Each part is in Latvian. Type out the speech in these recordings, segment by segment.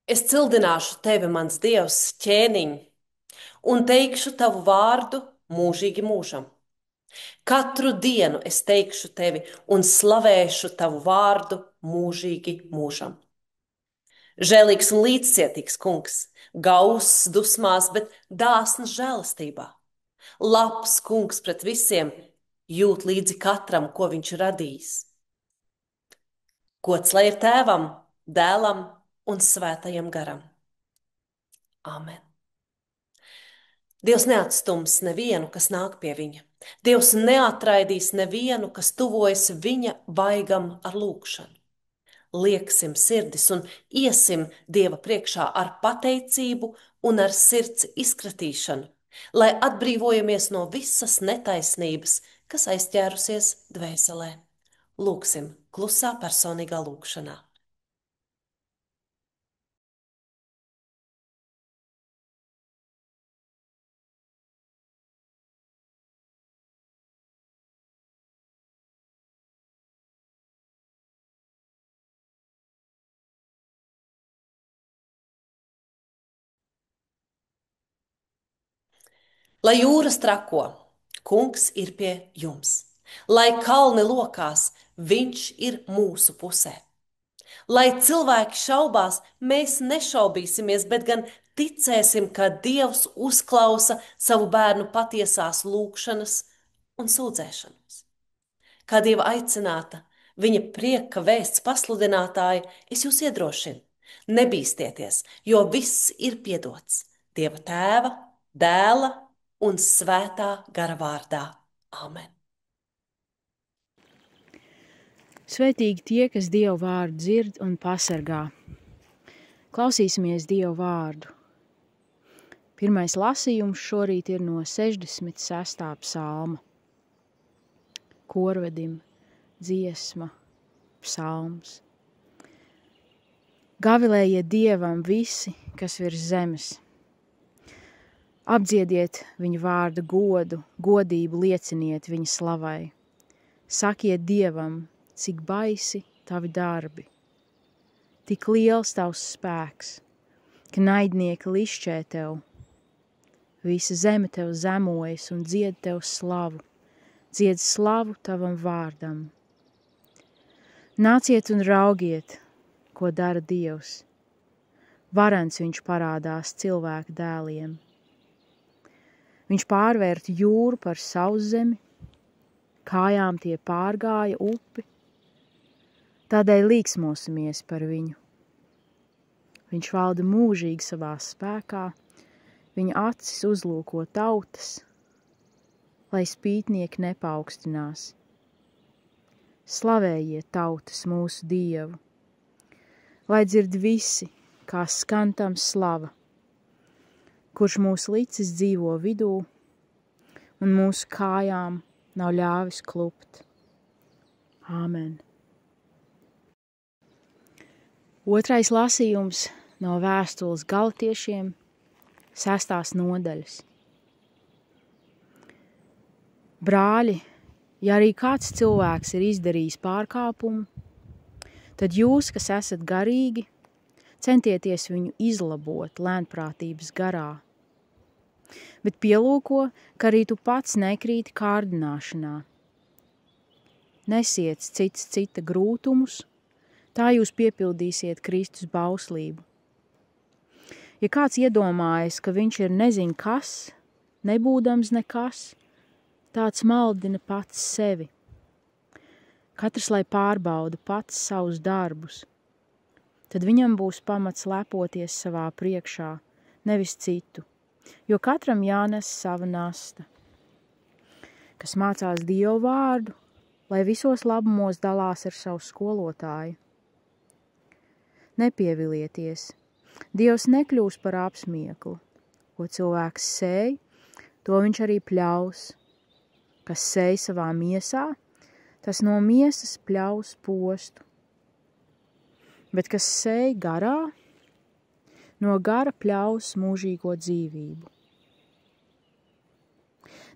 Es cildināšu tevi, mans Dievs, ķēniņ, un teikšu tavu vārdu mūžīgi mūžam. Katru dienu es teikšu tevi un slavēšu tavu vārdu mūžīgi mūžam. Žēlīgs un līdzcietīgs kungs, gauss dusmās, bet dāsns žēlastībā. Labs kungs pret visiem, jūt līdzi katram, ko viņš radījis. Gods lai ir tēvam, dēlam un svētajam garam. Āmen. Dievs neatstums nevienu, kas nāk pie viņa. Dievs neatraidīs nevienu, kas tuvojas viņa vaigam ar lūgšanu. Lieksim sirdis un iesim Dieva priekšā ar pateicību un ar sirds izkratīšanu, lai atbrīvojamies no visas netaisnības, kas aizķērusies dvēselē. Lūksim klusā personīgā lūgšanā. Lai jūras trako, kungs ir pie jums. Lai kalni lokās, viņš ir mūsu pusē. Lai cilvēki šaubās, mēs nešaubīsimies, bet gan ticēsim, ka Dievs uzklausa savu bērnu patiesās lūgšanas un sūdzēšanas. Kā Dieva aicināta, viņa prieka vēsts pasludinātāja, es jūs iedrošinu. Nebīsties, jo viss ir piedots Dieva Tēva, Dēla un Svētā gara vārdā. Āmen. Svētīgi tie, kas Dievu vārdu dzird un pasargā. Klausīsimies Dievu vārdu. Pirmais lasījums šorīt ir no 66. psalma. Korvedim, dziesma, psalms. Gavilējiet Dievam visi, kas virs zemes. Apdziediet viņa vārda godu, godību lieciniet viņa slavai. Sakiet Dievam, cik baisi tavi darbi. Tik liels tavs spēks, ka naidnieki lišķē tev. Visa zeme tev zemojas un dzied tev slavu, dzied slavu tavam vārdam. Nāciet un raugiet, ko dara Dievs. Varens viņš parādās cilvēku dēliem. Viņš pārvērt jūru par sauszemi, kājām tie pārgāja upi, tādēļ līksmosimies par viņu. Viņš valda mūžīgi savā spēkā, viņa acis uzlūko tautas, lai spītnieki nepaukstinās. Slavējiet tautas mūsu Dievu, lai dzird visi, kā skan tam slava, kurš mūsu licis dzīvo vidū un mūsu kājām nav ļāvis klupt. Āmen. Otrais lasījums no vēstules Galatiešiem, 6. nodaļas. Brāļi, ja arī kāds cilvēks ir izdarījis pārkāpumu, tad jūs, kas esat garīgi, centieties viņu izlabot lēnprātības garā. Bet pielūko, ka arī tu pats nekrīti kārdināšanā. Nesiet cits cita grūtumus, tā jūs piepildīsiet Kristus bauslību. Ja kāds iedomājas, ka viņš ir nezin kas, nebūdams nekas, tāds maldina pats sevi. Katrs, lai pārbauda pats savus darbus, tad viņam būs pamats lepoties savā priekšā, nevis citu, jo katram jānes sava nasta. Kas mācās Dievu vārdu, lai visos labumos dalās ar savu skolotāju. Nepievilieties, Dievs nekļūs par apsmieklu, ko cilvēks sēj, to viņš arī pļaus. Kas sēj savā miesā, tas no miesas pļaus postu. Bet kas sēj garā, no gara pļaus mūžīgo dzīvību.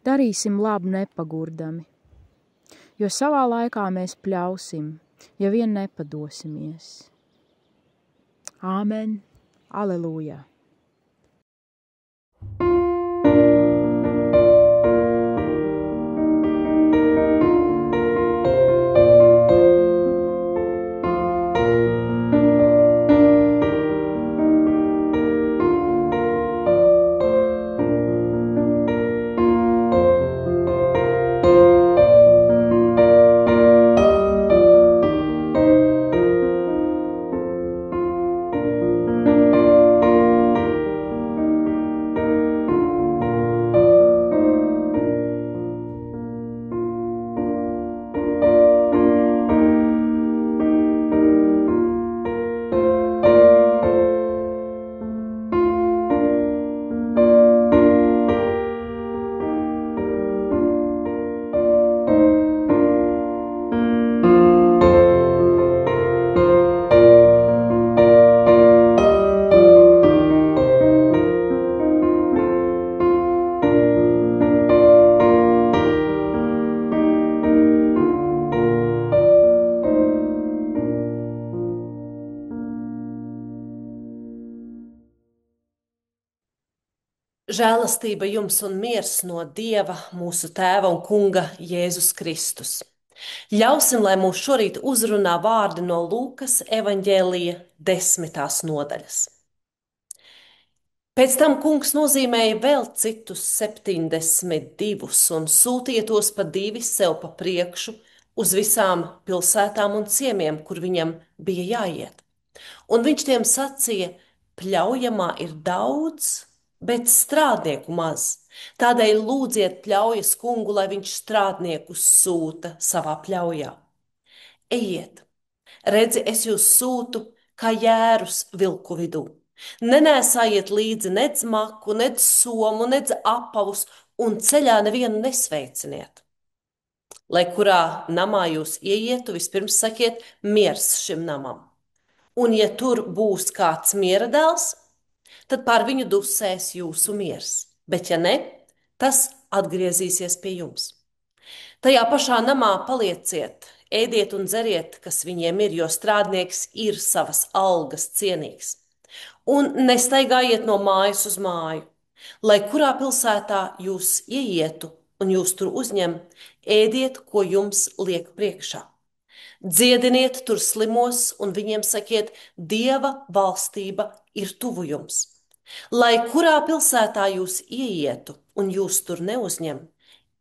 Darīsim labu nepagurdami, jo savā laikā mēs pļausim, ja vien nepadosimies. Āmen, Aleluja! Žēlastība jums un miers no Dieva, mūsu Tēva un Kunga Jēzus Kristus. Ļausim, lai mūs šorīt uzrunā vārdi no Lūkas evaņģēlija 10. nodaļas. Pēc tam kungs nozīmēja vēl citus 72 un sūtīja tos pa divi sev pa priekšu uz visām pilsētām un ciemiem, kur viņam bija jāiet. Un viņš tiem sacīja: pļaujamā ir daudz, bet strādnieku maz. Tādēļ lūdziet pļaujas kungu, lai viņš strādniekus sūta savā pļaujā. Ejiet, redzi, es jūs sūtu kā jērus vilku vidū. Nenēsājiet līdzi nec maku, nec somu, nec apavus, un ceļā nevienu nesveiciniet. Lai kurā namā jūs ieietu, vispirms sakiet miers šim namam. Un ja tur būs kāds miera dēls, tad pār viņu dusēs jūsu miers, bet ja ne, tas atgriezīsies pie jums. Tajā pašā namā palieciet, ēdiet un dzeriet, kas viņiem ir, jo strādnieks ir savas algas cienīgs. Un nestaigājiet no mājas uz māju, lai kurā pilsētā jūs ieietu un jūs tur uzņem, ēdiet, ko jums liek priekšā. Dziediniet tur slimos un viņiem sakiet, Dieva valstība ir tuvu jums. Lai kurā pilsētā jūs ieietu un jūs tur neuzņem,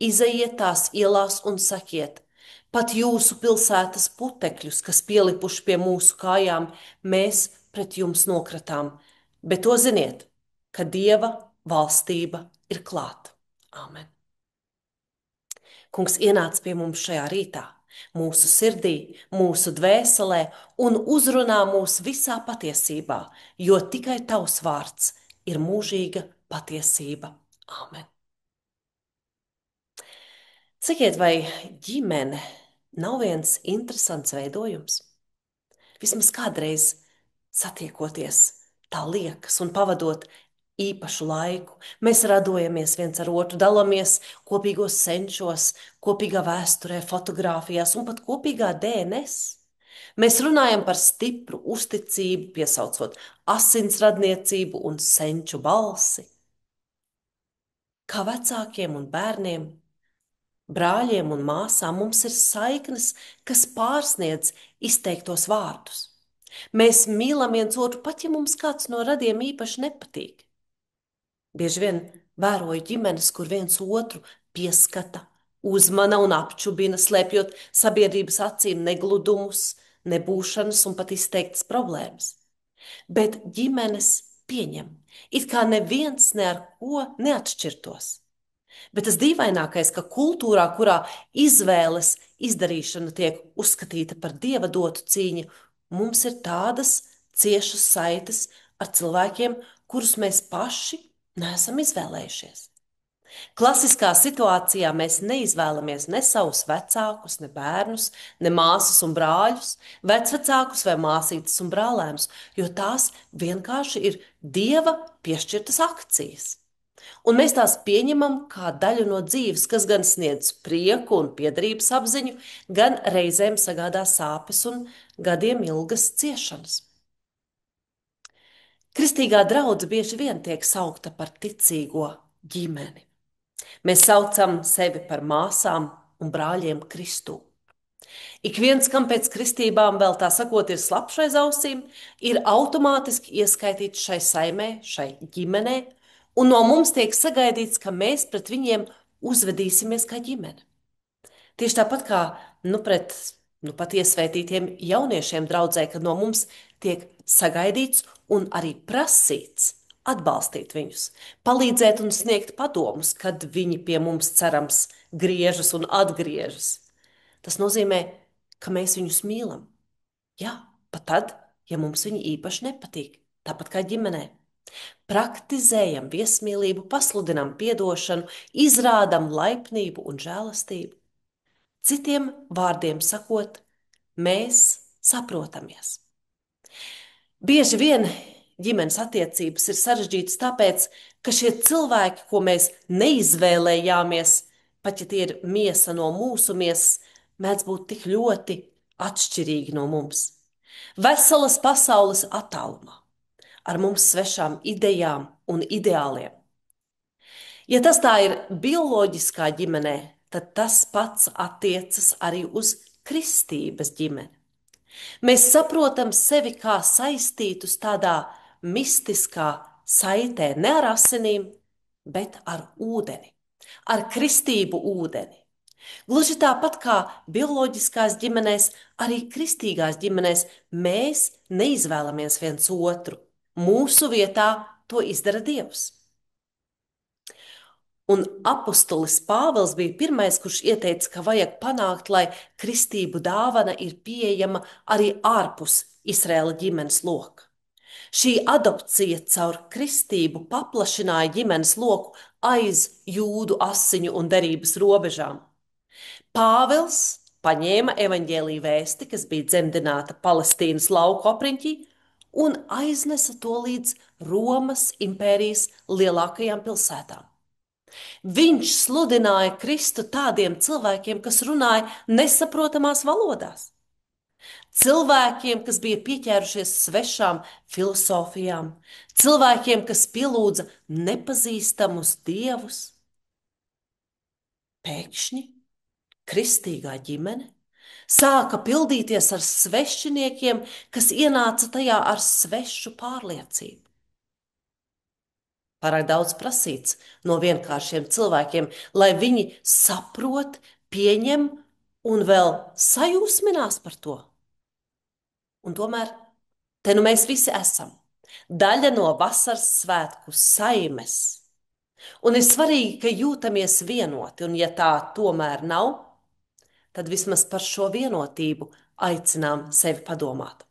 izejiet tās ielās un sakiet, pat jūsu pilsētas putekļus, kas pielipuši pie mūsu kājām, mēs pret jums nokratām, bet to ziniet, ka Dieva valstība ir klāt. Āmen. Kungs ienāca pie mums šajā rītā, mūsu sirdī, mūsu dvēselē un uzrunā mūs visā patiesībā, jo tikai tavs vārds ir mūžīga patiesība. Āmen. Sakiet, vai ģimene nav viens interesants veidojums? Vismaz kādreiz satiekoties, tā liekas, un pavadot īpašu laiku, mēs radojamies viens ar otru, dalāmies kopīgos senčos, kopīgā vēsturē, fotografijās un pat kopīgā DNS. Mēs runājam par stipru uzticību, piesaucot asinsradniecību un senču balsi. Kā vecākiem un bērniem, brāļiem un māsām mums ir saiknes, kas pārsniedz izteiktos vārdus. Mēs mīlam viens otru, pat ja mums kāds no radiem īpaši nepatīk. Bieži vien vēroju ģimenes, kur viens otru pieskata, uzmana un apčubina, slēpjot sabiedrības acīm negludumus, nebūšanas un pat izteiktas problēmas. Bet ģimenes pieņem, it kā neviens ne ar ko neatšķirtos. Bet tas dīvainākais, ka kultūrā, kurā izvēles izdarīšana tiek uzskatīta par dieva dotu cīņu, mums ir tādas ciešas saites ar cilvēkiem, kurus mēs paši neesam izvēlējušies. Klasiskā situācijā mēs neizvēlamies ne savus vecākus, ne bērnus, ne māsas un brāļus, vecvecākus vai māsītes un brālēnus, jo tās vienkārši ir dieva piešķirtas akcijas. Un mēs tās pieņemam kā daļu no dzīves, kas gan sniedz prieku un piederības apziņu, gan reizēm sagādā sāpes un gadiem ilgas ciešanas. Kristīgā draudze bieži vien tiek saukta par ticīgo ģimeni. Mēs saucam sevi par māsām un brāļiem Kristū. Ik viens, kam pēc kristībām vēl tā sakot ir slapš aiz ausīm, ir automātiski ieskaitīts šai saimē, šai ģimenē, un no mums tiek sagaidīts, ka mēs pret viņiem uzvedīsimies kā ģimene. Tieši tāpat kā pret pat iesvētītiem jauniešiem draudzē, kad no mums tiek sagaidīts un arī prasīts atbalstīt viņus, palīdzēt un sniegt padomus, kad viņi pie mums cerams griežas un atgriežas. Tas nozīmē, ka mēs viņus mīlam. Jā, pat tad, ja mums viņi īpaši nepatīk, tāpat kā ģimenē. Praktizējam viesmīlību, pasludinam piedošanu, izrādam laipnību un žēlastību. Citiem vārdiem sakot, mēs saprotamies. Bieži vien ģimenes attiecības ir sarežģītas tāpēc, ka šie cilvēki, ko mēs neizvēlējāmies, pat ja tie ir miesa no mūsu miesas, mēdz būt tik ļoti atšķirīgi no mums. Veselas pasaules attālumā, ar mums svešām idejām un ideāliem. Ja tas tā ir bioloģiskā ģimenē, tad tas pats attiecas arī uz kristības ģimeni. Mēs saprotam sevi kā saistītus tādā mistiskā saitē, ne ar asinīm, bet ar ūdeni, ar kristību ūdeni. Gluži tāpat kā bioloģiskās ģimenēs, arī kristīgās ģimenēs mēs neizvēlamies viens otru. Mūsu vietā to izdara Dievs. Un apustulis Pāvils bija pirmais, kurš ieteica, ka vajag panākt, lai kristību dāvana ir pieejama arī ārpus Izraēla ģimenes loka. Šī adopcija caur kristību paplašināja ģimenes loku aiz jūdu asiņu un derības robežām. Pāvils paņēma evaņģēlija vēsti, kas bija dzemdināta Palestīnas lauku apriņķī, un aiznesa to līdz Romas impērijas lielākajām pilsētām. Viņš sludināja Kristu tādiem cilvēkiem, kas runāja nesaprotamās valodās. Cilvēkiem, kas bija pieķērušies svešām filozofijām, cilvēkiem, kas pielūdza nepazīstamus dievus. Pēkšņi kristīgā ģimene sāka pildīties ar svešiniekiem, kas ienāca tajā ar svešu pārliecību. Pārāk daudz prasīts no vienkāršiem cilvēkiem, lai viņi saprot, pieņem un vēl sajūsminās par to. Un tomēr te nu mēs visi esam. Daļa no vasaras svētku saimes. Un ir svarīgi, ka jūtamies vienoti, un ja tā tomēr nav, tad vismaz par šo vienotību aicinām sevi padomāt.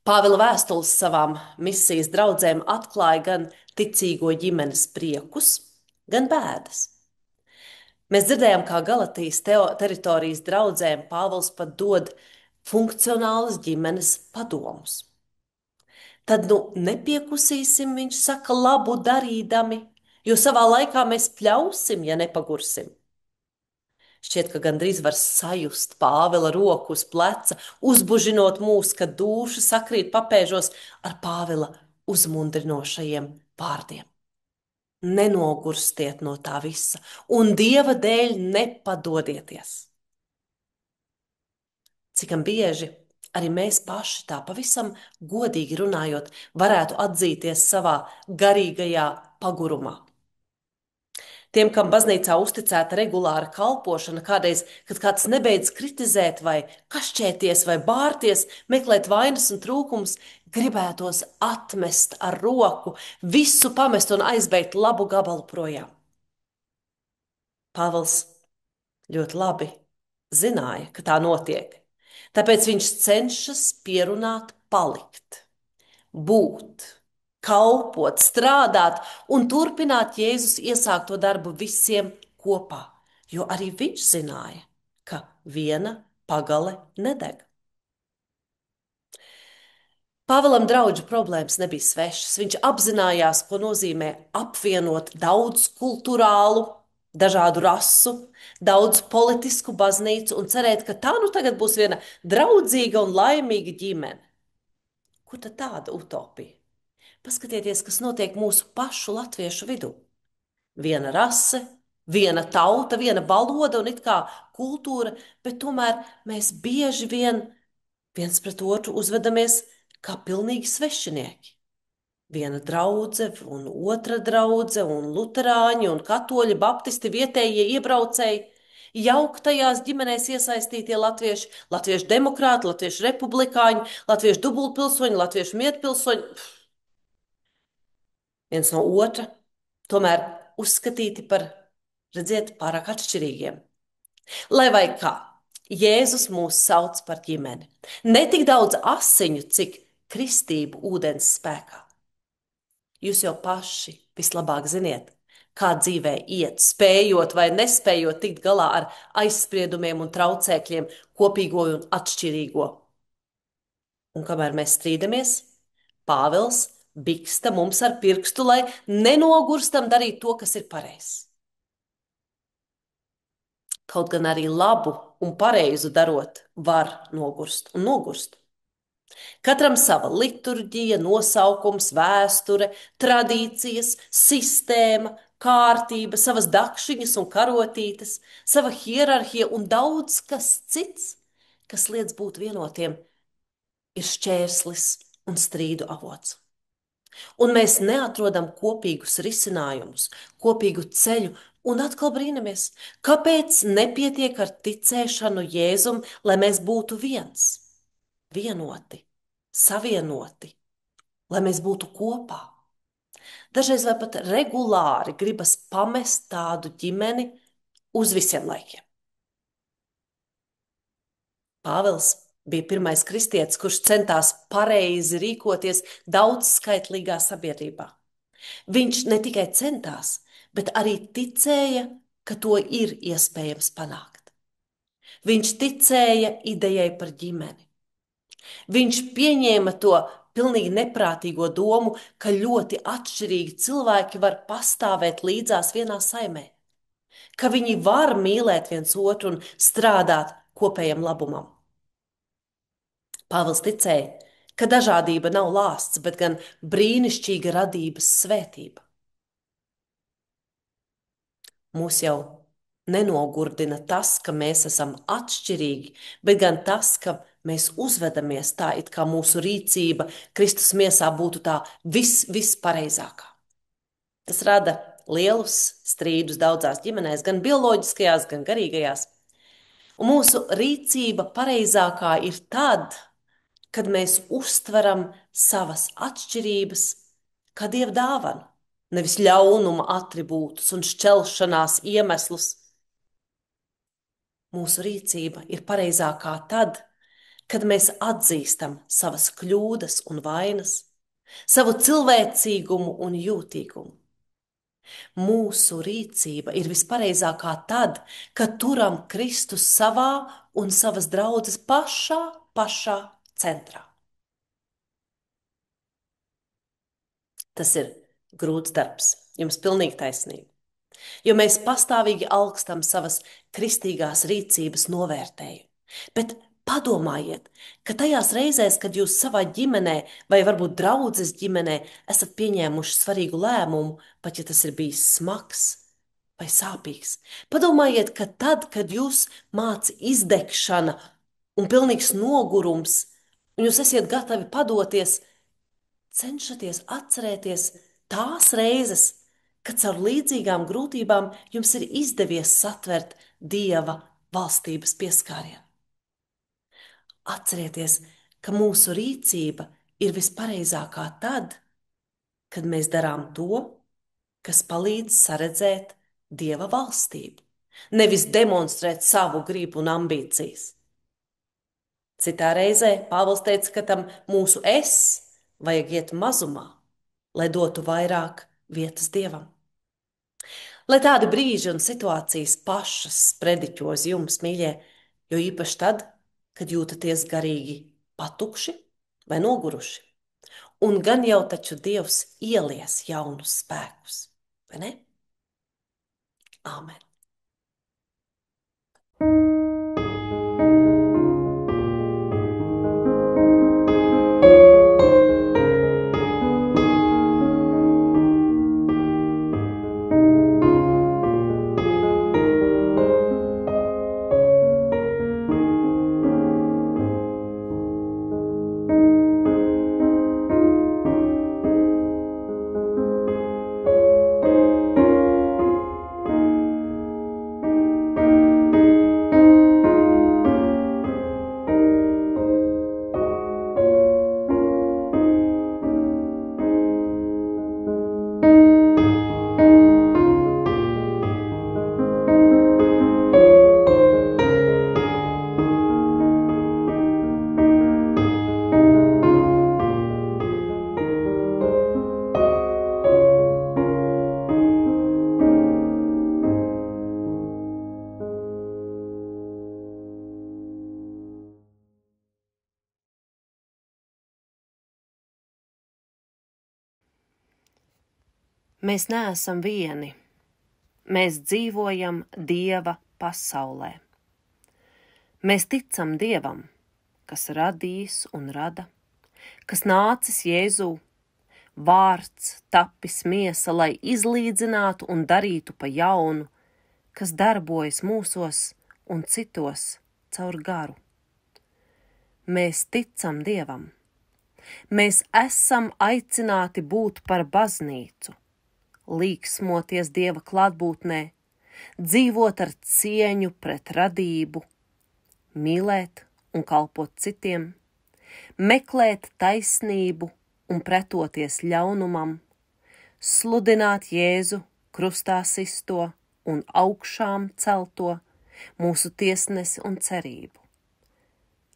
Pāvila vēstules savām misijas draudzēm atklāja gan ticīgo ģimenes priekus, gan bēdas. Mēs dzirdējām, kā Galatijas teritorijas draudzēm Pāvils pat dod funkcionālas ģimenes padomus. Tad nepiekusīsim, viņš saka, labu darīdami, jo savā laikā mēs pļausim, ja nepagursim. Šķiet, ka gandrīz var sajust Pāvila roku uz pleca, uzbužinot mūs, kad dūša sakrīt papēžos ar Pāvila uzmundrinošajiem vārdiem. Nenogurstiet no tā visa, un Dieva dēļ nepadodieties. Cikam bieži arī mēs paši tā pavisam godīgi runājot, varētu atzīties savā garīgajā pagurumā. Tiem, kam baznīcā uzticēta regulāra kalpošana, kādreiz, kad kāds nebeidz kritizēt vai kašķēties vai bārties, meklēt vainas un trūkumus, gribētos atmest ar roku, visu pamest un aizbeigt labu gabalu projām. Pāvils ļoti labi zināja, ka tā notiek, tāpēc viņš cenšas pierunāt palikt, būt, kalpot, strādāt un turpināt Jēzus iesākto darbu visiem kopā, jo arī viņš zināja, ka viena pagale nedeg. Pāvilam draugu problēmas nebija svešas. Viņš apzinājās, ko nozīmē apvienot daudz kultūrālu, dažādu rasu, daudz politisku baznīcu un cerēt, ka tā nu tagad būs viena draudzīga un laimīga ģimene. Kur tad tāda utopija? Paskatieties, kas notiek mūsu pašu latviešu vidū. Viena rase, viena tauta, viena valoda un it kā kultūra, bet tomēr mēs bieži vien viens pret otru uzvedamies kā pilnīgi svešinieki. Viena draudzene, un otra draudzene, un luterāņi, un katoļi, baptisti, vietējie iebraucēji, jauktajās ģimenēs iesaistītie latvieši, latviešu demokrāti, latviešu republikāņi, latviešu dubultpilsoņi, latviešu mierpilsoņi, viens no otra, tomēr uzskatīti par, redziet, pārāk atšķirīgiem. Lai vai kā, Jēzus mūs sauc par ģimeni. Ne tik daudz asiņu, cik kristību ūdens spēkā. Jūs jau paši vislabāk ziniet, kā dzīvē iet, spējot vai nespējot tikt galā ar aizspriedumiem un traucēkļiem, kopīgo un atšķirīgo. Un kamēr mēs strīdamies, Pāvils biksta mums ar pirkstu, lai nenogurstam darīt to, kas ir pareizs. Kaut gan arī labu un pareizu darot var nogurst un nogurst. Katram sava liturģija, nosaukums, vēsture, tradīcijas, sistēma, kārtība, savas dakšiņas un karotītes, sava hierarhija un daudz kas cits, kas liedz būt vienotiem, ir šķērslis un strīdu avots. Un mēs neatrodam kopīgus risinājumus, kopīgu ceļu, un atkal brīnamies, kāpēc nepietiek ar ticēšanu Jēzum, lai mēs būtu viens, vienoti, savienoti, lai mēs būtu kopā. Dažreiz vai pat regulāri gribas pamest tādu ģimeni uz visiem laikiem. Pāvils bija pirmais kristietis, kurš centās pareizi rīkoties daudzskaitlīgā sabiedrībā. Viņš ne tikai centās, bet arī ticēja, ka to ir iespējams panākt. Viņš ticēja idejai par ģimeni. Viņš pieņēma to pilnīgi neprātīgo domu, ka ļoti atšķirīgi cilvēki var pastāvēt līdzās vienā saimē, ka viņi var mīlēt viens otru un strādāt kopējam labumam. Pāvils ticēja, ka dažādība nav lāsts, bet gan brīnišķīga radības svētība. Mūs jau nenogurdina tas, ka mēs esam atšķirīgi, bet gan tas, ka mēs uzvedamies tā, it kā mūsu rīcība Kristus miesā būtu tā vispareizākā. Tas rada lielus strīdus daudzās ģimenēs, gan bioloģiskajās, gan garīgajās. Un mūsu rīcība pareizākā ir tad, kad mēs uztveram savas atšķirības kā Dieva dāvanu, nevis ļaunuma atribūtus un šķelšanās iemeslus. Mūsu rīcība ir pareizākā tad, kad mēs atzīstam savas kļūdas un vainas, savu cilvēcīgumu un jūtīgumu. Mūsu rīcība ir vispareizākā tad, kad turam Kristus savā un savas draudzes pašā centrā. Tas ir grūts darbs, jums pilnīgi taisnība, jo mēs pastāvīgi alkstam savas kristīgās rīcības novērtējumu. Bet padomājiet, ka tajās reizēs, kad jūs savā ģimenē vai varbūt draudzes ģimenē esat pieņēmuši svarīgu lēmumu, pat ja tas ir bijis smags vai sāpīgs, padomājiet, ka tad, kad jūs māca izdegšana un pilnīgs nogurums, un jūs esiet gatavi padoties, cenšaties atcerēties tās reizes, kad caur līdzīgām grūtībām jums ir izdevies satvert Dieva valstības pieskārienu. Atcerieties, ka mūsu rīcība ir vispareizākā tad, kad mēs darām to, kas palīdz saredzēt Dieva valstību, nevis demonstrēt savu gribu un ambīcijas. Citā reizē Pāvils teica, ka tam mūsu es vajag iet mazumā, lai dotu vairāk vietas Dievam. Lai tādi brīži un situācijas pašas sprediķos jums, mīļie, jo īpaši tad, kad jūtaties garīgi patukši vai noguruši. Un gan jau taču Dievs ielies jaunus spēkus, vai ne? Āmen. Mēs neesam vieni. Mēs dzīvojam Dieva pasaulē. Mēs ticam Dievam, kas radījis un rada, kas nācis Jēzū, vārds tapis miesa, lai izlīdzinātu un darītu pa jaunu, kas darbojas mūsos un citos caur garu. Mēs ticam Dievam. Mēs esam aicināti būt par baznīcu, līksmoties Dieva klātbūtnē, dzīvot ar cieņu pret radību, mīlēt un kalpot citiem, meklēt taisnību un pretoties ļaunumam, sludināt Jēzu krustā sisto un augšām celto, mūsu tiesnesi un cerību.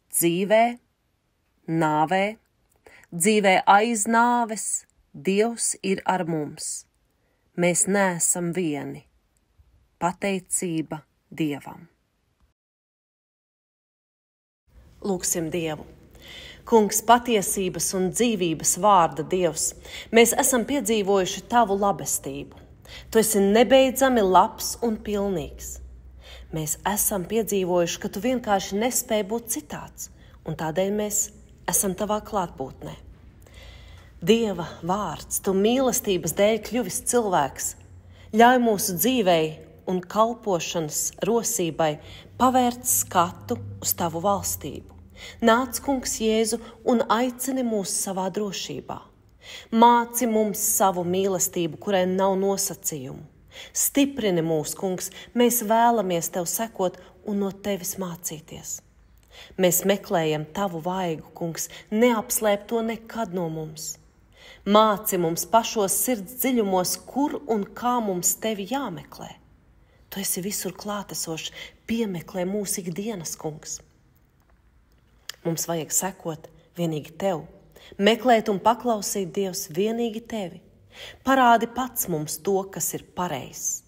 Dzīvē, nāvē, dzīvē aiz nāves, Dievs ir ar mums. Mēs neesam vieni. Pateicība Dievam. Lūgsim Dievu. Kungs, patiesības un dzīvības vārda Dievs, mēs esam piedzīvojuši Tavu labestību. Tu esi nebeidzami labs un pilnīgs. Mēs esam piedzīvojuši, ka Tu vienkārši nespēji būt citāds, un tādēļ mēs esam Tavā klātbūtnē. Dieva vārds, Tu mīlestības dēļ kļuvis cilvēks, ļauj mūsu dzīvei un kalpošanas rosībai pavērt skatu uz Tavu valstību. Nāc, Kungs Jēzu, un aicini mūs savā drošībā. Māci mums savu mīlestību, kurai nav nosacījumu. Stiprini mūs, Kungs, mēs vēlamies Tev sekot un no Tevis mācīties. Mēs meklējam Tavu vaigu, Kungs, neapslēp to nekad no mums. Māci mums pašos sirds dziļumos, kur un kā mums Tevi jāmeklē. Tu esi visur klātesošs, piemeklē mūs ikdienas, Kungs. Mums vajag sekot vienīgi Tev, meklēt un paklausīt, Dievs, vienīgi Tevi. Parādi pats mums to, kas ir pareizs.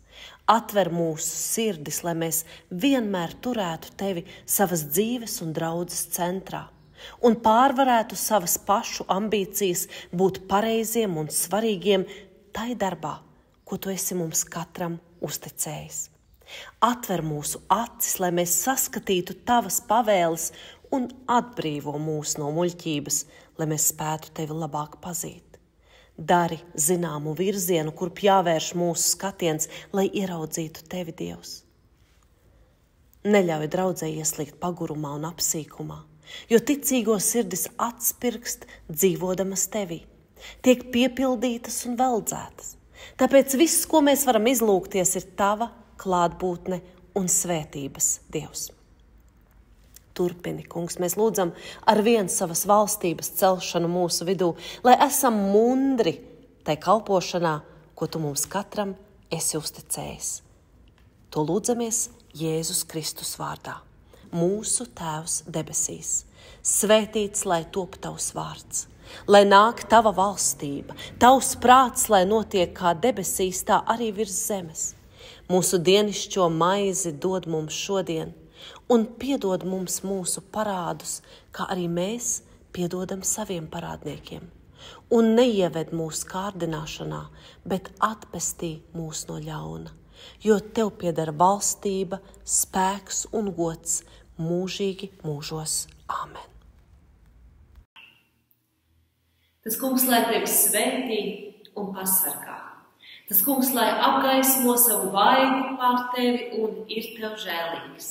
Atver mūsu sirdis, lai mēs vienmēr turētu Tevi savas dzīves un draudzes centrā un pārvarētu savas pašu ambīcijas būt pareiziem un svarīgiem tai darbā, ko Tu esi mums katram uzticējis. Atver mūsu acis, lai mēs saskatītu Tavas pavēles un atbrīvo mūs no muļķības, lai mēs spētu Tevi labāk pazīt. Dari zināmu virzienu, kurp jāvērš mūsu skatiens, lai ieraudzītu Tevi, Dievs. Neļauj draudzei ieslīgt pagurumā un apsīkumā, jo ticīgo sirdis atspirkst dzīvodamas Tevī, tiek piepildītas un veldzētas. Tāpēc viss, ko mēs varam izlūgties, ir Tava klātbūtne un svētības, Dievs. Turpini, Kungs, mēs lūdzam ar vien savas valstības celšanu mūsu vidū, lai esam mundri tai kalpošanā, ko Tu mums katram esi uzticējis. To lūdzamies Jēzus Kristus vārdā. Mūsu Tēvs debesīs, svētīts, lai top Tavs vārds, lai nāk Tava valstība, Tavs prāts, lai notiek kā debesīs, tā arī virs zemes. Mūsu dienišķo maizi dod mums šodien, un piedod mums mūsu parādus, kā arī mēs piedodam saviem parādniekiem. Un neieved mūsu kārdināšanā, bet atpestī mūs no ļauna, jo Tev pieder valstība, spēks un gods mūžīgi mūžos. Āmen. Tas Kungs, lai Tevi svētī un pasargā. Tas Kungs, lai apgaismo savu vaigu pār Tevi un ir Tev žēlīgs.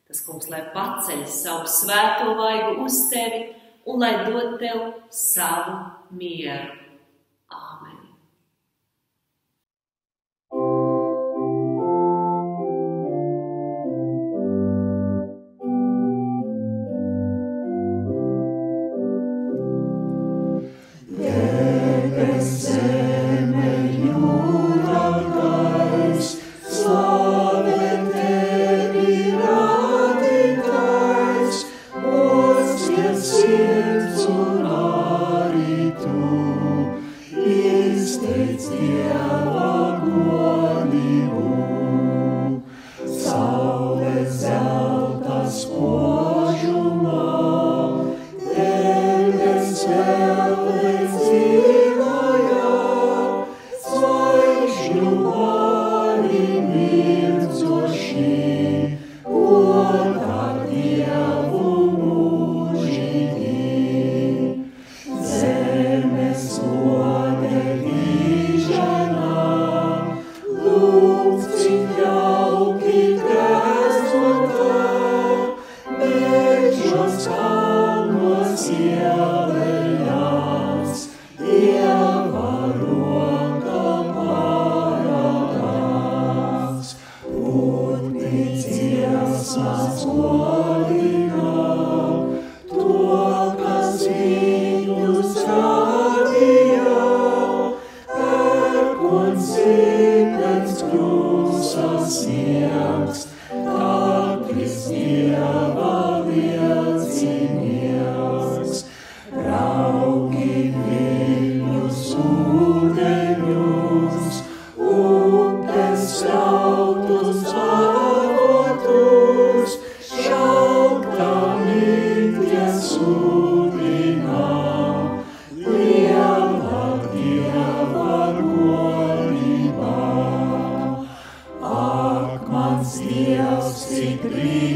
Tas Kungs, lai paceļ savu svēto vaigu uz Tevi un lai dod Tev savu mieru. Āmen. Sirds un arī Tu. ūdens kļūsas sniegs, katrs Dieva liecinieks. Raugi viļņus ūdeņus, upes rautus avotus, šaukta mīties ūdiņā, liela Dieva godībā. Ak, mans Dievs, cik brīnišķīgs